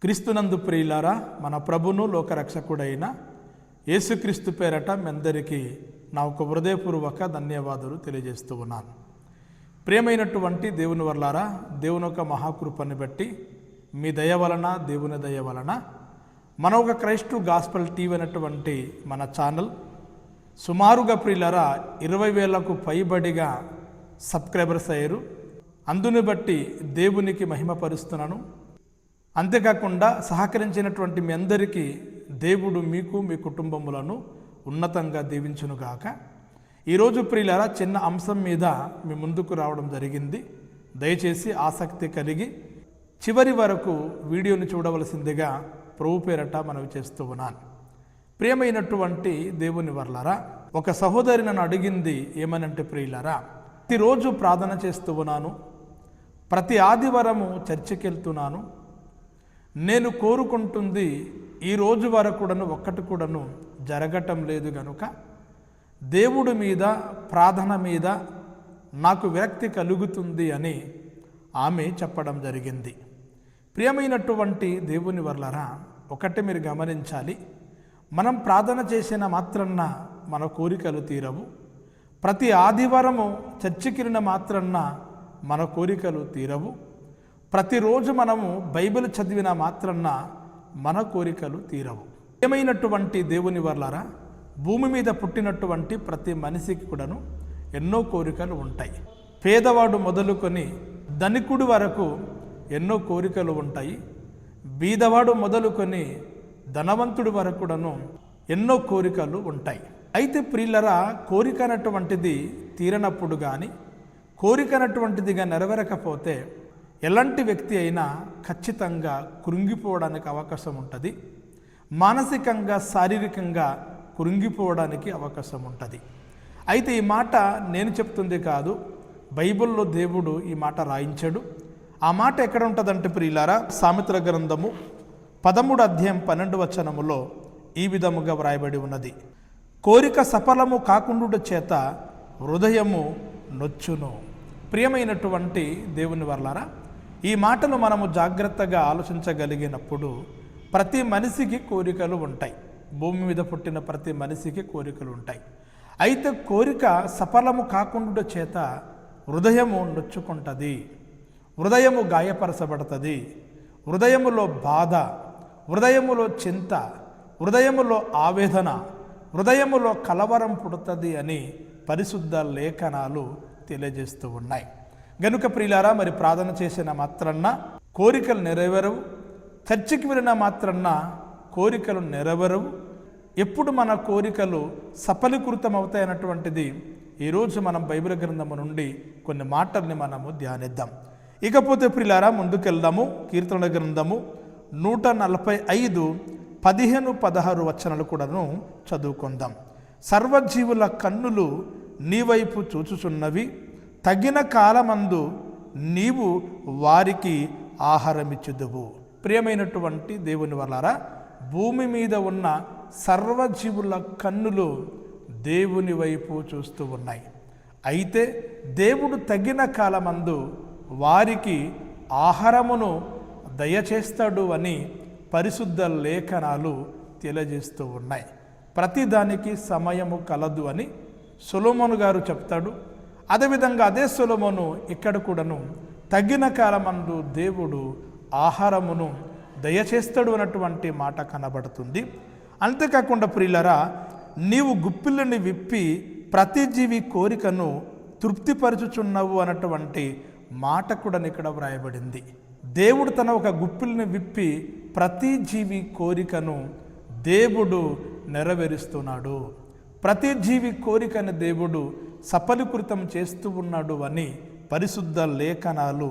క్రీస్తునందు ప్రియులారా, మన ప్రభును లోకరక్షకుడైన యేసుక్రీస్తు పేరట మీ అందరికీ నా ఒక హృదయపూర్వక ధన్యవాదాలు తెలియజేస్తూ ఉన్నాను. ప్రియమైనటువంటి దేవుని వర్లారా, దేవుని యొక్క మహాకృపని బట్టి మీ దయ వలన, దేవుని దయ వలన మన ఒక క్రైస్తవ గాస్పెల్ టీవీ అనేటువంటి మన ఛానల్ సుమారుగా ప్రియులారా 20,000కు పైబడిగా సబ్స్క్రైబర్స్ అయ్యారు. అందుని బట్టి దేవునికి మహిమపరుస్తున్నాను. అంతేకాకుండా సహకరించినటువంటి మీ అందరికీ దేవుడు మీకు మీ కుటుంబములను ఉన్నతంగా దీవించునుగాక. ఈరోజు ప్రియులారా చిన్న అంశం మీద మీ ముందుకు రావడం జరిగింది. దయచేసి ఆసక్తి కలిగి చివరి వరకు వీడియోని చూడవలసిందిగా ప్రభు పేరట మనవి చేస్తూ ఉన్నాను. ప్రియమైనటువంటి దేవుని వర్లారా, ఒక సహోదరి నన్ను అడిగింది ఏమనంటే, ప్రియులారా ప్రతిరోజు ప్రార్థన చేస్తూ ఉన్నాను, ప్రతి ఆదివారము చర్చికి వెళ్తున్నాను, నేను కోరుకుంటుంది ఈ రోజు వరకు ఒక్కటి కూడాను జరగటం లేదు గనుక దేవుడి మీద ప్రార్థన మీద నాకు విరక్తి కలుగుతుంది అని ఆమె చెప్పడం జరిగింది. ప్రియమైనటువంటి దేవుని వర్లారా, ఒకటి మీరు గమనించాలి, మనం ప్రార్థన చేసిన మాత్రాన మన కోరికలు తీరవు. ప్రతి ఆదివారము చర్చికి వెళ్ళిన మాత్రాన మన కోరికలు తీరవు. ప్రతిరోజు మనము బైబిల్ చదివిన మాత్రాన మన కోరికలు తీరవు. ఏమైనటువంటి దేవుని వర్లారా, భూమి మీద పుట్టినటువంటి ప్రతి మనిషికి కూడాను ఎన్నో కోరికలు ఉంటాయి. పేదవాడు మొదలుకొని ధనికుడి వరకు ఎన్నో కోరికలు ఉంటాయి. బీదవాడు మొదలుకొని ధనవంతుడి వరకు కూడాను ఎన్నో కోరికలు ఉంటాయి. అయితే ప్రియులరా, కోరిక అన్నటువంటిది తీరనప్పుడు కానీ, కోరిక అన్నటువంటిదిగా నెరవేరకపోతే ఎలాంటి వ్యక్తి అయినా ఖచ్చితంగా కృంగిపోవడానికి అవకాశం ఉంటుంది. మానసికంగా, శారీరకంగా కృంగిపోవడానికి అవకాశం ఉంటుంది. అయితే ఈ మాట నేను చెప్తుంది కాదు, బైబిల్లో దేవుడు ఈ మాట రాయించాడు. ఆ మాట ఎక్కడ ఉంటుందంటే ప్రియులారా, సామెతల గ్రంథము 13వ అధ్యాయం 12వ వచనములో ఈ విధముగా వ్రాయబడి ఉన్నది, కోరిక సఫలము కాకుండా చేత హృదయము నొచ్చును. ప్రియమైనటువంటి దేవుని వర్లారా, ఈ మాటను మనము జాగ్రత్తగా ఆలోచించగలిగినప్పుడు ప్రతి మనిషికి కోరికలు ఉంటాయి. భూమి మీద పుట్టిన ప్రతి మనిషికి కోరికలు ఉంటాయి. అయితే కోరిక సఫలము కాకుండా చేత హృదయము నొచ్చుకుంటుంది, హృదయము గాయపరచబడుతుంది, హృదయములో బాధ, హృదయములో చింత, హృదయములో ఆవేదన, హృదయములో కలవరం పుడుతుంది అని పరిశుద్ధ లేఖనాలు తెలియజేస్తూ ఉన్నాయి. గనుక ప్రియులారా, మరి ప్రార్థన చేసిన మాత్రాన కోరికలు నెరవేరవు, చర్చికి వెళ్ళిన మాత్రాన కోరికలు నెరవేరవు. ఎప్పుడు మన కోరికలు సఫలీకృతం అవుతాయన్నటువంటిది ఈరోజు మనం బైబిల్ గ్రంథము నుండి కొన్ని మాటల్ని మనము ధ్యానిద్దాం. ఇకపోతే ప్రియులారా, ముందుకెళ్దాము. కీర్తనల గ్రంథము 145 15, 16 వచనాలు కూడాను చదువుకుందాం. సర్వజీవుల కన్నులు నీ వైపు చూచుచున్నవి, తగిన కాలమందు నీవు వారికి ఆహారమిచ్చుదువు. ప్రియమైనటువంటి దేవుని వల్లారా, భూమి మీద ఉన్న సర్వజీవుల కన్నులు దేవుని వైపు చూస్తూ ఉన్నాయి. అయితే దేవుడు తగిన కాలమందు వారికి ఆహారమును దయచేస్తాడు అని పరిశుద్ధ లేఖనాలు తెలియజేస్తూ ఉన్నాయి. ప్రతిదానికి సమయము కలదు అని సొలొమోను గారు చెప్తాడు. అదేవిధంగా అదే సొలొమోను ఇక్కడ కూడాను తగిన కాలమందు దేవుడు ఆహారమును దయచేస్తాడు అన్నటువంటి మాట కనబడుతుంది. అంతేకాకుండా ప్రియులరా, నీవు గుప్పిళ్ళని విప్పి ప్రతి జీవి కోరికను తృప్తిపరచుచున్నావు అన్నటువంటి మాట కూడా ఇక్కడ వ్రాయబడింది. దేవుడు తన ఒక గుప్పిల్ని విప్పి ప్రతి జీవి కోరికను దేవుడు నెరవేరుస్తున్నాడు. ప్రతి జీవి కోరికను దేవుడు సఫలీకృతం చేస్తూ ఉన్నాడు అని పరిశుద్ధ లేఖనాలు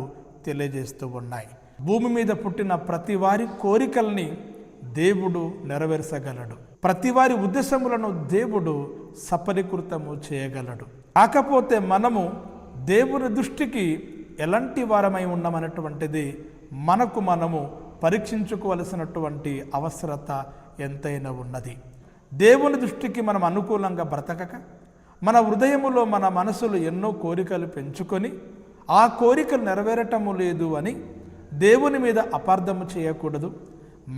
తెలియజేస్తూ ఉన్నాయి. భూమి మీద పుట్టిన ప్రతి వారి కోరికల్ని దేవుడు నెరవేర్చగలడు. ప్రతి వారి ఉద్దేశములను దేవుడు సఫలీకృతము చేయగలడు. కాకపోతే మనము దేవుని దృష్టికి ఎలాంటి వారమై ఉన్నామన్నటువంటిది మనము పరీక్షించుకోవలసినటువంటి అవసరత ఎంతైనా ఉన్నది. దేవుని దృష్టికి మనం అనుకూలంగా బ్రతకక మన హృదయములో, మన మనసులో ఎన్నో కోరికలు పెంచుకొని ఆ కోరికలు నెరవేరటము లేదు అని దేవుని మీద అపార్థము చేయకూడదు.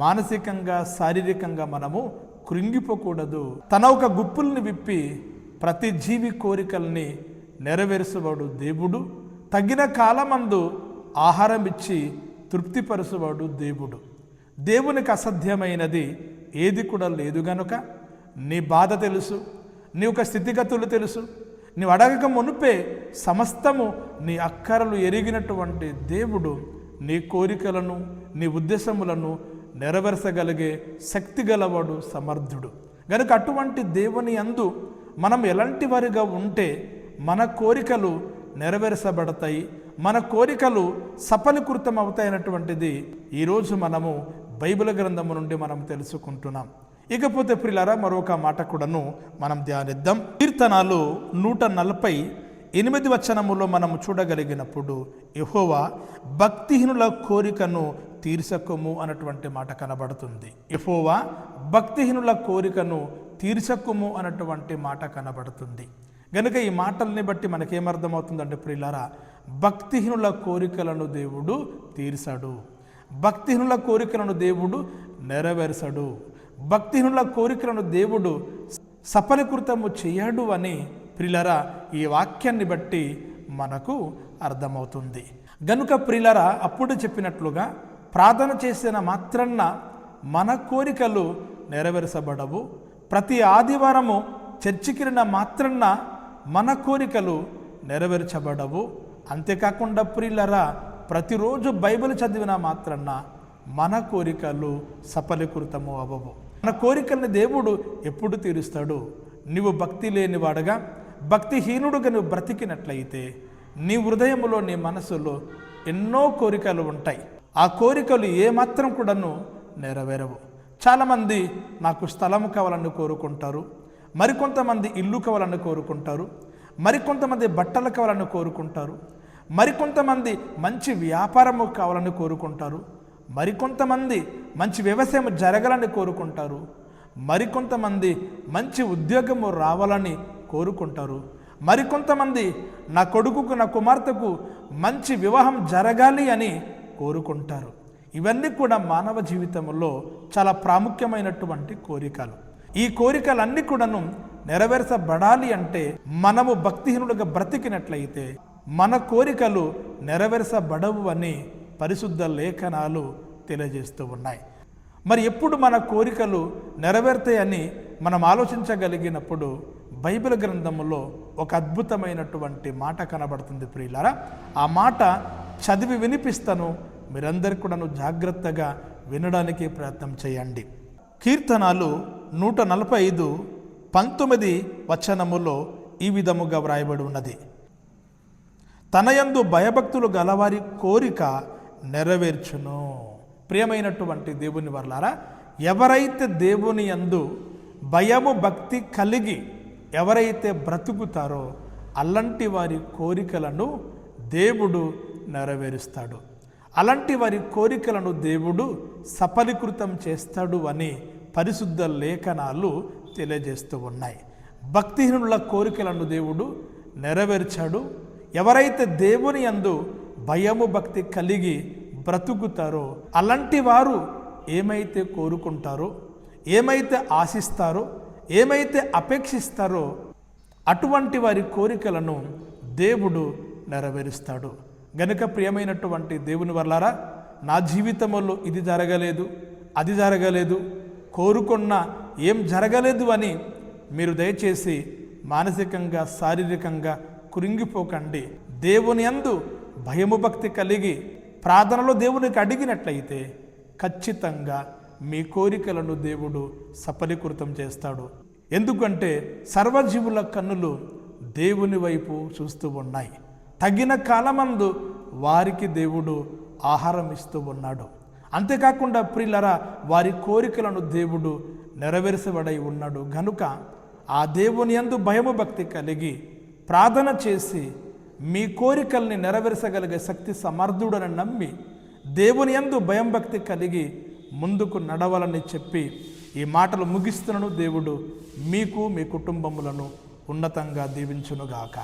మానసికంగా శారీరకంగా మనము కృంగిపోకూడదు. తన ఒక గుప్పుల్ని విప్పి ప్రతి జీవి కోరికల్ని నెరవేర్చువాడు దేవుడు. తగిన కాలమందు ఆహారం ఇచ్చి తృప్తిపరచువాడు దేవుడు. దేవునికి అసాధ్యమైనది ఏది కూడా లేదు గనుక నీ బాధ తెలుసు, నీ యొక్క స్థితిగతులు తెలుసు. నీవు అడగక మునుపే సమస్తము నీ అక్కరలు ఎరిగినటువంటి దేవుడు నీ కోరికలను, నీ ఉద్దేశములను నెరవేర్చగలిగే శక్తి గలవాడు, సమర్థుడు. గనుక అటువంటి దేవుని యందు మనం ఎలాంటి వారిగా ఉంటే మన కోరికలు నెరవేర్చబడతాయి, మన కోరికలు సఫలీకృతం అవుతాయన్నటువంటిది ఈరోజు మనము బైబిల్ గ్రంథము నుండి మనం తెలుసుకుంటున్నాం. ఇకపోతే ప్రియులారా, మరొక మాట కూడాను మనం ధ్యానిద్దాం. కీర్తనలు 148 వచనములో మనం చూడగలిగినప్పుడు యెహోవా భక్తిహీనుల కోరికను తీర్చకుము అన్నటువంటి మాట కనబడుతుంది. యెహోవా భక్తిహీనుల కోరికను తీర్చకుము అన్నటువంటి మాట కనబడుతుంది. గనుక ఈ మాటల్ని బట్టి మనకేమర్థమవుతుందంటే ప్రియులారా, భక్తిహీనుల కోరికలను దేవుడు తీర్చాడు, భక్తిహీనుల కోరికలను దేవుడు నెరవేర్చడు, భక్తిహీనుల కోరికలను దేవుడు సఫలీకృతము చేయడు అని ప్రియులారా ఈ వాక్యాన్ని బట్టి మనకు అర్థమవుతుంది. గనుక ప్రియులారా, అప్పుడు చెప్పినట్లుగా ప్రార్థన చేసిన మాత్రాన మన కోరికలు నెరవేర్చబడవు. ప్రతి ఆదివారము చర్చికిరిన మాత్రాన మన కోరికలు నెరవేర్చబడవు. అంతేకాకుండా ప్రియులారా, ప్రతిరోజు బైబిల్ చదివిన మాత్రాన మన కోరికలు సఫలీకృతము అవ్వవు. మన కోరికల్ని దేవుడు ఎప్పుడు తీరుస్తాడు? నీవు భక్తి లేనివాడగా, భక్తిహీనుడుగా నువ్వు బ్రతికినట్లయితే నీ హృదయంలో, నీ మనసులో ఎన్నో కోరికలు ఉంటాయి. ఆ కోరికలు ఏమాత్రం కూడాను నెరవేరవు. చాలామంది నాకు స్థలం కావాలని కోరుకుంటారు, మరికొంతమంది ఇల్లు కావాలని కోరుకుంటారు, మరికొంతమంది బట్టలు కావాలని కోరుకుంటారు, మరికొంతమంది మంచి వ్యాపారము కావాలని కోరుకుంటారు, మరికొంతమంది మంచి వ్యవసాయం జరగాలని కోరుకుంటారు, మరికొంతమంది మంచి ఉద్యోగము రావాలని కోరుకుంటారు, మరికొంతమంది నా కొడుకుకు, నా కుమార్తెకు మంచి వివాహం జరగాలి అని కోరుకుంటారు. ఇవన్నీ కూడా మానవ జీవితంలో చాలా ప్రాముఖ్యమైనటువంటి కోరికలు. ఈ కోరికలన్నీ కూడాను నెరవేర్చబడాలి అంటే మనము భక్తిహీనులుగా బ్రతికినట్లయితే మన కోరికలు నెరవేర్చబడవు అని పరిశుద్ధ లేఖనాలు తెలియజేస్తూ ఉన్నాయి. మరి ఎప్పుడు మన కోరికలు నెరవేరుతాయని మనం ఆలోచించగలిగినప్పుడు బైబిల్ గ్రంథంలో ఒక అద్భుతమైనటువంటి మాట కనబడుతుంది ప్రియులారా. ఆ మాట చదివి వినిపిస్తాను, మీరందరూ కూడాను జాగ్రత్తగా వినడానికి ప్రయత్నం చేయండి. కీర్తనలు 145:19 వచనములో ఈ విధముగా వ్రాయబడి ఉన్నది: తనయందు భయభక్తులు గలవారి కోరిక నెరవేర్చును. ప్రియమైనటువంటి దేవుని వర్లారా, ఎవరైతే దేవుని యందు భయము భక్తి కలిగి ఎవరైతే బ్రతుకుతారో అలాంటి వారి కోరికలను దేవుడు నెరవేరుస్తాడు, అలాంటి వారి కోరికలను దేవుడు సఫలీకృతం చేస్తాడు అని పరిశుద్ధ లేఖనాలు తెలియజేస్తూ ఉన్నాయి. భక్తిహీనుల కోరికలను దేవుడు నెరవేర్చాడు. ఎవరైతే దేవుని యందు భయము భక్తి కలిగి బ్రతుకుతారో అలాంటి వారు ఏమైతే కోరుకుంటారో, ఏమైతే ఆశిస్తారో, ఏమైతే అపేక్షిస్తారో అటువంటి వారి కోరికలను దేవుడు నెరవేరుస్తాడు. గనుక ప్రియమైనటువంటి దేవుని వర్లారా, నా జీవితంలో ఇది జరగలేదు, అది జరగలేదు, కోరుకున్న ఏం జరగలేదు అని మీరు దయచేసి మానసికంగా శారీరకంగా కృంగిపోకండి. దేవుని యందు భయము భక్తి కలిగి ప్రార్థనలో దేవునికి అడిగినట్లయితే ఖచ్చితంగా మీ కోరికలను దేవుడు సఫలీకృతం చేస్తాడు. ఎందుకంటే సర్వజీవుల కన్నులు దేవుని వైపు చూస్తూ ఉన్నాయి. తగిన కాలమందు వారికి దేవుడు ఆహారం ఇస్తూ ఉన్నాడు. అంతేకాకుండా ప్రియులరా, వారి కోరికలను దేవుడు నెరవేర్చబడై ఉన్నాడు. గనుక ఆ దేవుని యందు భయము భక్తి కలిగి ప్రార్థన చేసి మీ కోరికల్ని నెరవేర్చగలిగే శక్తి సమర్థుడని నమ్మి దేవుని యందు భయం భక్తి కలిగి ముందుకు నడవాలని చెప్పి ఈ మాటలు ముగిస్తున్నాను. దేవుడు మీకు, మీ కుటుంబములను ఉన్నతంగా దీవించునుగాక.